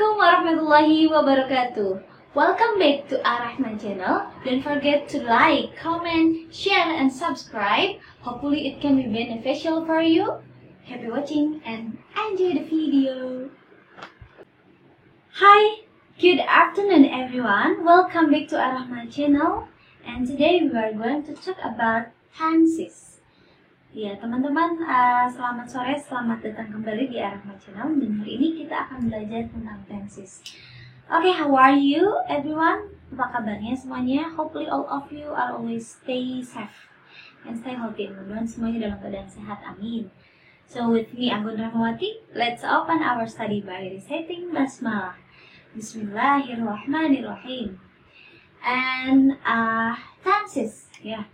Assalamualaikum warahmatullahi wabarakatuh. Welcome back to Ar-Rahman channel. Don't forget to like, comment, share, and subscribe. Hopefully it can be beneficial for you. Happy watching and enjoy the video. Hi, good afternoon everyone. Welcome back to Ar-Rahman channel. And today we are going to talk about tenses. Ya teman-teman, selamat sore, selamat datang kembali di Ar-Rahman channel. Dan hari ini kita akan belajar tentang tenses. Okay, how are you everyone? Apa kabarnya semuanya? Hopefully all of you are always stay safe and stay healthy. Mudah-mudahan semuanya dalam keadaan sehat, amin. So with me, Anggun Rahmawati, let's open our study by reciting Basmalah. Bismillahirrahmanirrahim. And tenses, ya.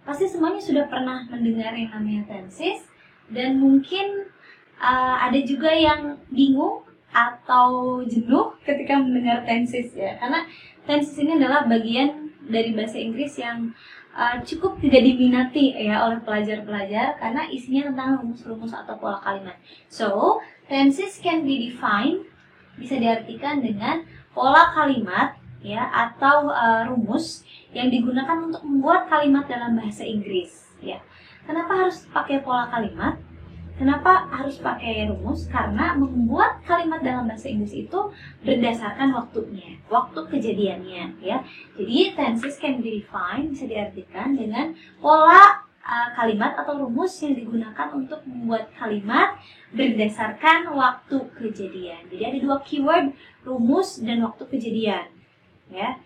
Pasti semuanya sudah pernah mendengar yang namanya tenses, dan mungkin ada juga yang bingung atau jenuh ketika mendengar tenses, ya, karena tenses ini adalah bagian dari bahasa Inggris yang cukup tidak diminati ya oleh pelajar-pelajar karena isinya tentang rumus-rumus atau pola kalimat. So, tenses can be defined, bisa diartikan dengan pola kalimat ya atau rumus yang digunakan untuk membuat kalimat dalam bahasa Inggris, ya. Kenapa harus pakai pola kalimat? Kenapa harus pakai rumus? Karena membuat kalimat dalam bahasa Inggris itu berdasarkan waktunya, waktu kejadiannya, ya. Jadi tenses can be defined, bisa diartikan dengan pola kalimat atau rumus yang digunakan untuk membuat kalimat berdasarkan waktu kejadian. Jadi ada dua keyword, rumus dan waktu kejadian, ya.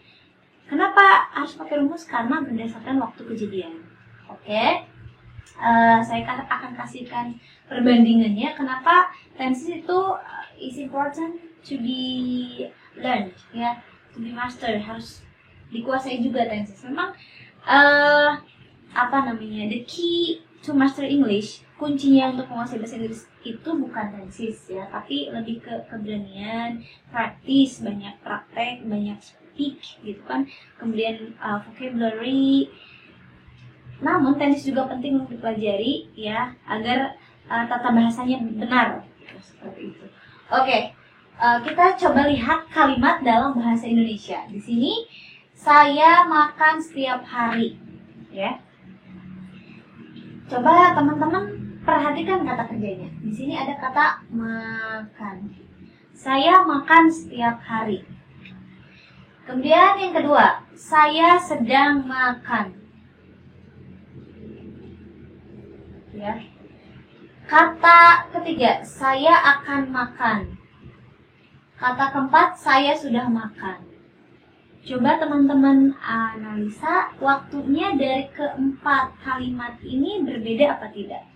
Kenapa harus pakai rumus? Karena berdasarkan waktu kejadian. Oke, saya akan kasihkan perbandingannya. Kenapa tenses itu is important to be learned, ya, to be mastered, harus dikuasai juga tenses. Memang the key to master English, kuncinya untuk menguasai bahasa Inggris itu bukan tenses, ya, tapi lebih ke keberanian, praktis, banyak praktek, banyak speak gitu kan, kemudian vocabulary. Namun tenses juga penting untuk dipelajari, ya, agar tata bahasanya benar, gitu, seperti itu. Oke, kita coba lihat kalimat dalam bahasa Indonesia. Di sini saya makan setiap hari, ya. Coba teman-teman perhatikan kata kerjanya. Di sini ada kata makan. Saya makan setiap hari. Kemudian yang kedua, saya sedang makan. Ya. Kata ketiga, saya akan makan. Kata keempat, saya sudah makan. Coba teman-teman analisa waktunya dari keempat kalimat ini berbeda apa tidak?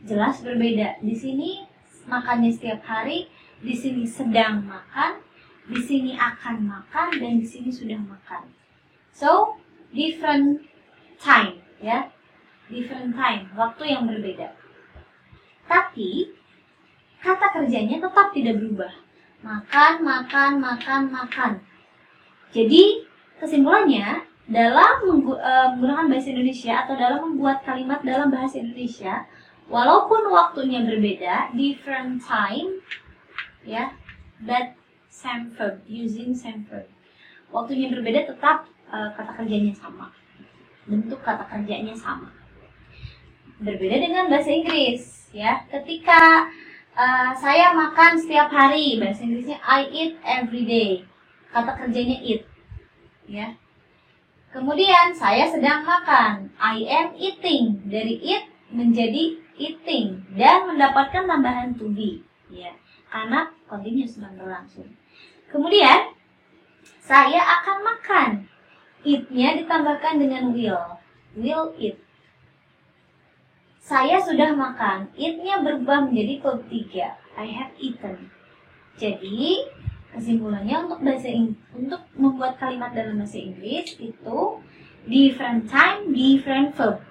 Jelas berbeda. Di sini makannya setiap hari, di sini sedang makan, di sini akan makan, dan di sini sudah makan. So, different time, ya. Different time, waktu yang berbeda. Tapi, kata kerjanya tetap tidak berubah. Makan, makan, makan, makan. Jadi, kesimpulannya, dalam menggunakan bahasa Indonesia atau dalam membuat kalimat dalam bahasa Indonesia, walaupun waktunya berbeda, different time, ya, but same verb, using same verb. Waktunya berbeda, tetap kata kerjanya sama. Bentuk kata kerjanya sama. Berbeda dengan bahasa Inggris, ya. Ketika saya makan setiap hari, bahasa Inggrisnya I eat every day. Kata kerjanya eat, ya. Kemudian saya sedang makan, I am eating. Dari eat menjadi eating dan mendapatkan tambahan to be, ya. Karena continuous sedang berlangsung. Kemudian saya akan makan. Eat-nya ditambahkan dengan will eat. Saya sudah makan. Eat-nya berubah menjadi verb 3. I have eaten. Jadi kesimpulannya untuk membuat kalimat dalam bahasa Inggris itu different time, different verb.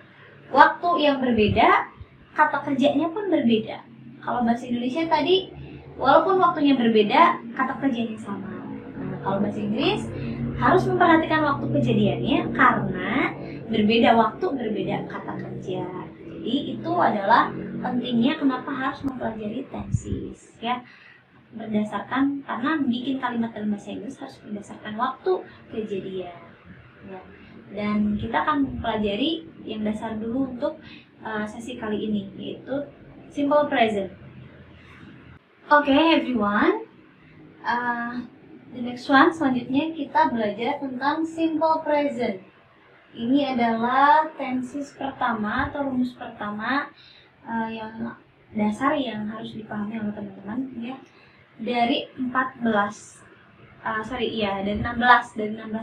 Waktu yang berbeda, kata kerjanya pun berbeda. Kalau bahasa Indonesia tadi, walaupun waktunya berbeda, kata kerjanya sama. Nah, kalau bahasa Inggris harus memperhatikan waktu kejadiannya karena berbeda waktu, berbeda kata kerja. Jadi itu adalah pentingnya kenapa harus mempelajari tenses, ya. berdasarkan, karena bikin kalimat dalam bahasa Inggris harus berdasarkan waktu kejadian. Ya. Dan kita akan mempelajari yang dasar dulu untuk sesi kali ini, yaitu simple present. Okay, everyone. The next one, selanjutnya kita belajar tentang simple present. Ini adalah tenses pertama atau rumus pertama yang dasar yang harus dipahami oleh teman-teman, ya. Dari 16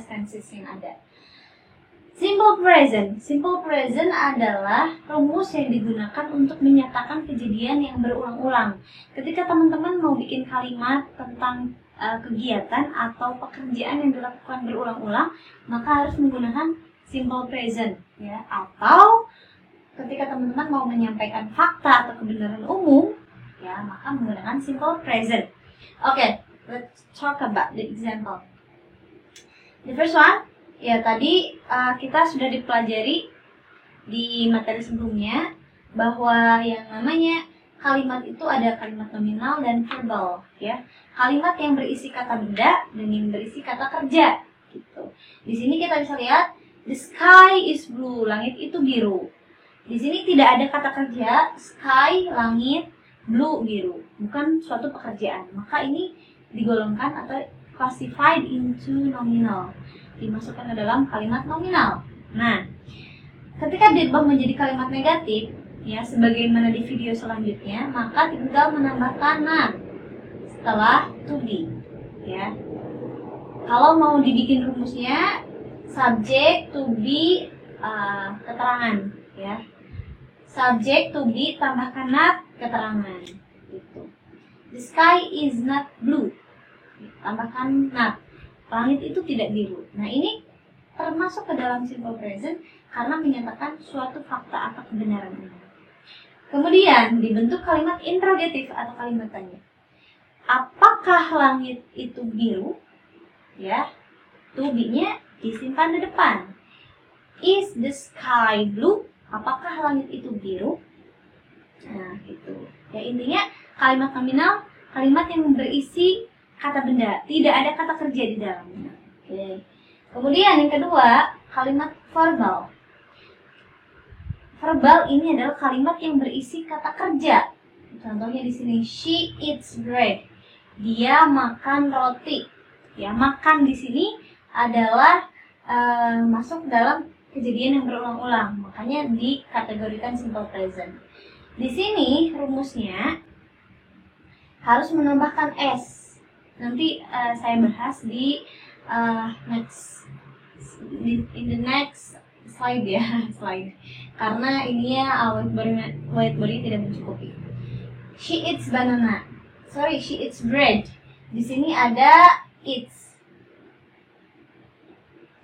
tenses yang ada. Simple present adalah rumus yang digunakan untuk menyatakan kejadian yang berulang-ulang. Ketika teman-teman mau bikin kalimat tentang kegiatan atau pekerjaan yang dilakukan berulang-ulang, maka harus menggunakan simple present, ya. Atau ketika teman-teman mau menyampaikan fakta atau kebenaran umum, ya, maka menggunakan simple present. Okay, let's talk about the example. The first one, ya tadi kita sudah dipelajari di materi sebelumnya bahwa yang namanya kalimat itu ada kalimat nominal dan verbal, ya. Kalimat yang berisi kata benda dan yang berisi kata kerja, gitu. Di sini kita bisa lihat the sky is blue, langit itu biru. Di sini tidak ada kata kerja, sky, langit, blue, biru, bukan suatu pekerjaan. Maka ini digolongkan atau classified into nominal, dimasukkan ke dalam kalimat nominal. Nah, ketika dirubah menjadi kalimat negatif, ya, sebagaimana di video selanjutnya, maka tinggal menambahkan not setelah to be, ya. Kalau mau dibikin rumusnya, subject to be keterangan, ya. Subject to be tambahkan not keterangan, gitu. The sky is not blue, tambahkan not. Langit itu tidak biru. Nah, ini termasuk ke dalam simple present karena menyatakan suatu fakta atau kebenaran. Kemudian dibentuk kalimat interrogatif atau kalimat tanya. Apakah langit itu biru? Ya, to be-nya disimpan di depan. Is the sky blue? Apakah langit itu biru? Nah, gitu. Ya, intinya kalimat nominal, kalimat yang berisi kata benda, tidak ada kata kerja di dalamnya. Oke. Kemudian yang kedua, kalimat verbal. Verbal ini adalah kalimat yang berisi kata kerja. Contohnya di sini, she eats bread. Dia makan roti. Ya, makan di sini adalah masuk dalam kejadian yang berulang-ulang. Makanya dikategorikan simple present. Di sini rumusnya harus menambahkan s. Nanti saya bahas di in the next slide, ya, slide. Karena ininya whiteboard tidak mencukupi. She eats banana. She eats bread. Di sini ada eats.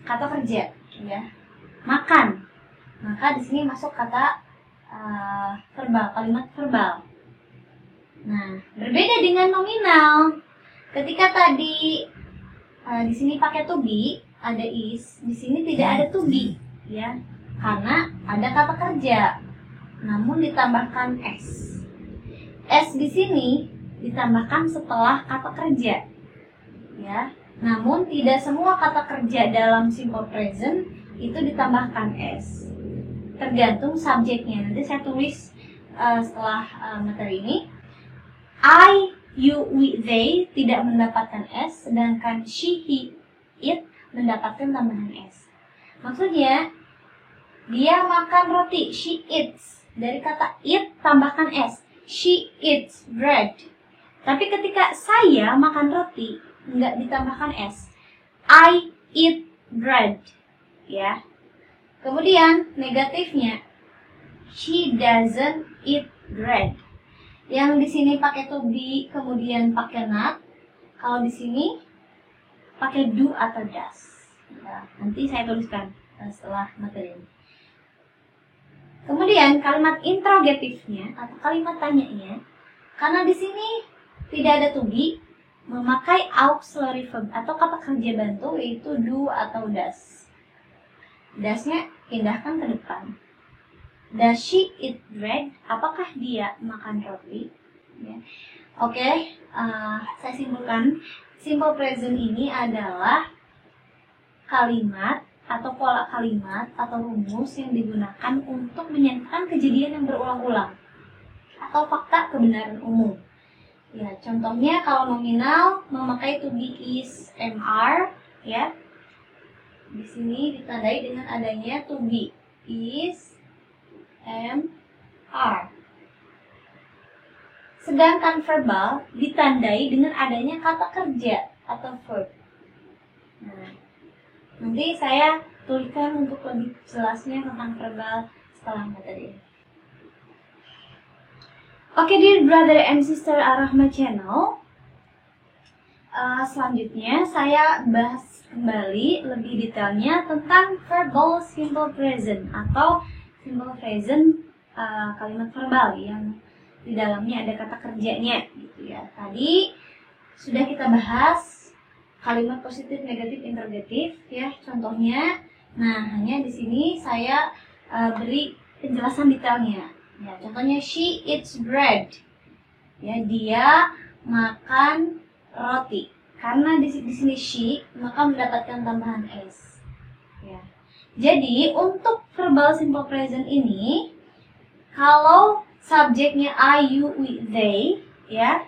Kata kerja, ya. Makan. Maka di sini masuk kata verbal, kalimat verbal. Nah, berbeda dengan nominal. Ketika tadi di sini pakai to be, ada is, di sini tidak ada to be, ya, karena ada kata kerja, namun ditambahkan s. S di sini ditambahkan setelah kata kerja, ya. Namun tidak semua kata kerja dalam simple present itu ditambahkan s. Tergantung subjeknya. Nanti saya tulis setelah materi ini. I, you, we, they tidak mendapatkan s, sedangkan she, he, it mendapatkan tambahan s. Maksudnya dia makan roti, she eats. Dari kata eat tambahkan s, she eats bread. Tapi ketika saya makan roti, nggak ditambahkan s, I eat bread, ya. Kemudian negatifnya, she doesn't eat bread. Yang di sini pakai to be, kemudian pakai not. Kalau di sini pakai do atau does. Ya, nanti saya tuliskan setelah materi ini. Kemudian kalimat interrogatifnya atau kalimat tanyanya, karena di sini tidak ada to be, memakai auxiliary verb atau kata kerja bantu, yaitu do atau does. Does-nya pindahkan ke depan. Does she eat bread? Apakah dia makan roti? Ya. Oke, saya simpulkan. Simple present ini adalah kalimat atau pola kalimat atau rumus yang digunakan untuk menyatakan kejadian yang berulang-ulang atau fakta kebenaran umum. Ya, contohnya kalau nominal memakai to be, is, am, are, ya. Di sini ditandai dengan adanya to be, is, am, are. Sedangkan verbal ditandai dengan adanya kata kerja atau verb. Nah, nanti saya tuliskan untuk lebih jelasnya tentang verbal setelah materi ini. Oke, dear brother and sister Ar-Rahma channel, selanjutnya saya bahas kembali lebih detailnya tentang verbal simple present atau simple present kalimat verbal yang di dalamnya ada kata kerjanya gitu ya. Tadi sudah kita bahas kalimat positif, negatif, interrogatif ya contohnya. Nah, hanya di sini saya beri penjelasan detailnya. Ya, contohnya she eats bread. Ya, dia makan roti. Karena di sini she, maka mendapatkan tambahan s. Ya. Jadi, untuk verbal simple present ini kalau subjeknya I, you, we, they, ya,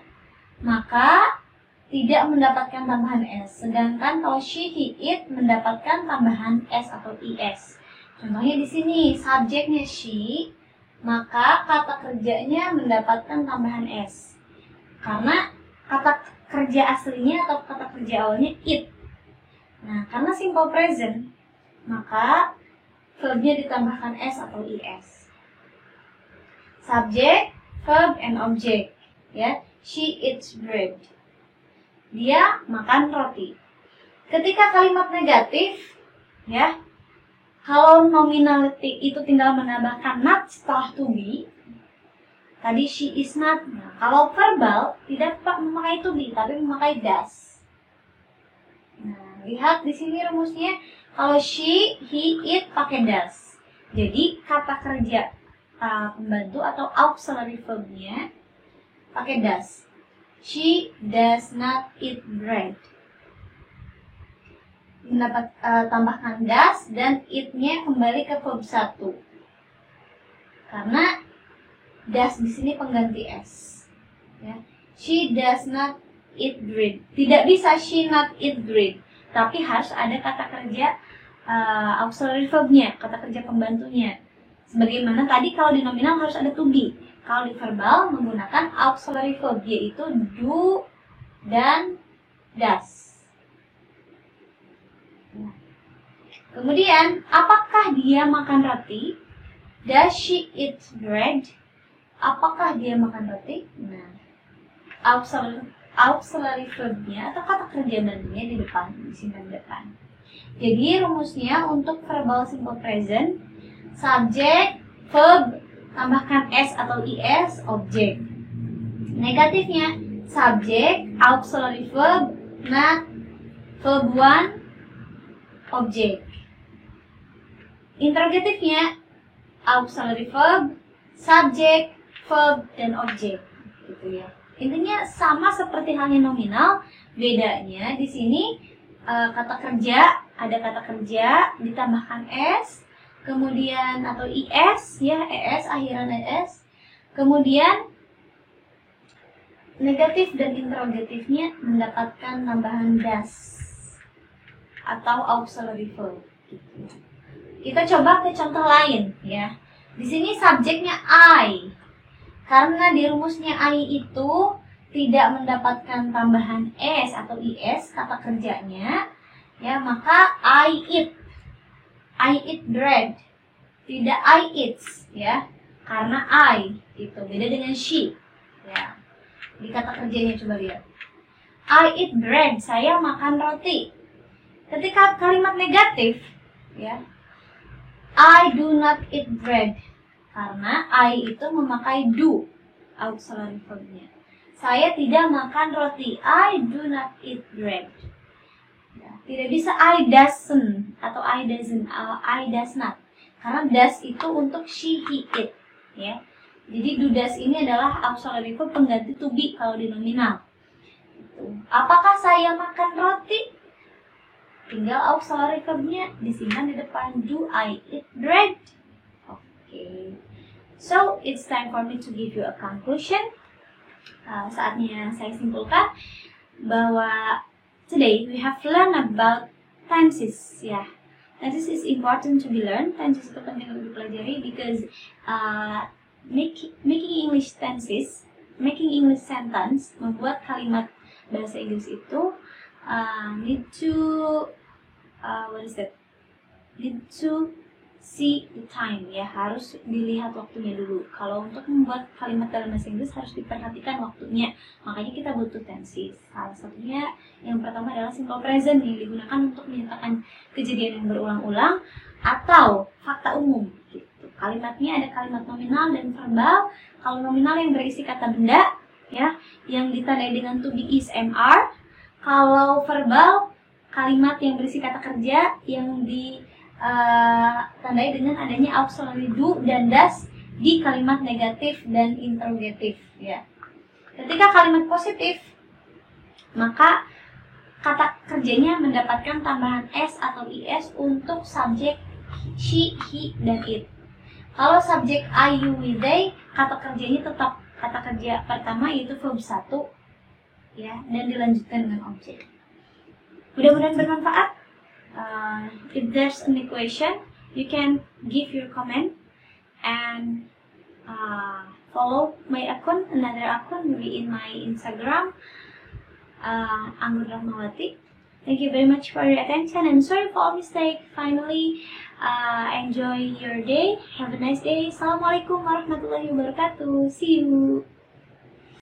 maka tidak mendapatkan tambahan s. Sedangkan kalau she, he, it mendapatkan tambahan s atau is. Contohnya di sini subjeknya she, maka kata kerjanya mendapatkan tambahan s. Karena kata kerja aslinya atau kata kerja awalnya it. Nah, karena simple present, maka verbnya ditambahkan s atau is. Subject, verb, and object. Ya, she eats bread. Dia makan roti. Ketika kalimat negatif, ya, kalau nominality itu tinggal menambahkan not setelah to be. Tadi she is not. Nah, kalau verbal tidak memakai to be, tapi memakai does. Nah, lihat di sini rumusnya. Kalau she, he, it pakai does. Jadi kata kerja pembantu atau auxiliary verbnya pakai does. She does not eat bread. Mendapat tambahkan does dan it-nya kembali ke verb 1. Karena does di sini pengganti s. Ya. She does not eat bread. Tidak bisa she not eat bread, tapi harus ada kata kerja auxiliary verbnya, kata kerja pembantunya. Sebagaimana tadi kalau di nominal harus ada to be. Kalau di verbal menggunakan auxiliary verb yaitu do dan does. Nah. Kemudian, apakah dia makan roti? Does she eat bread? Apakah dia makan roti? Nah, auxiliary verbnya atau kata kerja bantunya di depan, disimpan di depan. Jadi rumusnya untuk verbal simple present, subject, verb, tambahkan s atau is, object. Negatifnya, subject, auxiliary verb, not, verb 1, object. Interrogatifnya, auxiliary verb, subject, verb, dan object. Gitu ya. Intinya sama seperti halnya nominal, bedanya di sini kata kerja, ada kata kerja ditambahkan s, kemudian atau is ya, es akhiran es. Kemudian negatif dan interrogatifnya mendapatkan tambahan does atau auxiliary verb. Kita coba ke contoh lain ya. Di sini subjeknya I. Karena di rumusnya I itu tidak mendapatkan tambahan s atau is kata kerjanya, ya, maka I eat bread. Tidak I eats, ya. Karena I itu beda dengan she, ya. Di kata kerjanya coba lihat. I eat bread, saya makan roti. Ketika kalimat negatif, ya. I do not eat bread. Karena I itu memakai do auxiliary verbnya. Saya tidak makan roti. I do not eat bread. Ya, tidak bisa I doesn't atau I doesn't, I does not. Karena does itu untuk she, he, it. Ya. Jadi do does ini adalah auxiliary verb pengganti to be kalau di nominal. Apakah saya makan roti? Tinggal auxiliary verbnya disimpan di depan. Do I eat bread? Oke. So, it's time for me to give you a conclusion. Saatnya saya simpulkan bahwa today we have learned about tenses. Ya, tenses is important to be learned. Tenses itu penting untuk dipelajari because making English tenses, making English sentence, membuat kalimat bahasa Inggris itu need to need to see the time, ya, harus dilihat waktunya dulu. Kalau untuk membuat kalimat dalam bahasa Inggris harus diperhatikan waktunya. Makanya kita butuh tenses. Salah satunya yang pertama adalah simple present yang digunakan untuk menyatakan kejadian yang berulang-ulang atau fakta umum gitu. Kalimatnya ada kalimat nominal dan verbal. Kalau nominal yang berisi kata benda, ya, yang ditandai dengan to be, is, am, are. Kalau verbal, kalimat yang berisi kata kerja yang ditandai dengan adanya auxiliary do dan does di kalimat negatif dan interrogatif, ya. Ketika kalimat positif, maka kata kerjanya mendapatkan tambahan s atau is untuk subjek she, he, dan it. Kalau subjek I, you, we, they, kata kerjanya tetap kata kerja pertama yaitu verb 1, ya, dan dilanjutkan dengan objek. Mudah-mudahan bermanfaat. If there's an equation, you can give your comment and follow my account, another account, maybe in my Instagram, Anggun Rahmawati. Thank you very much for your attention and sorry for all mistake. Finally, enjoy your day. Have a nice day. Assalamualaikum warahmatullahi wabarakatuh. See you.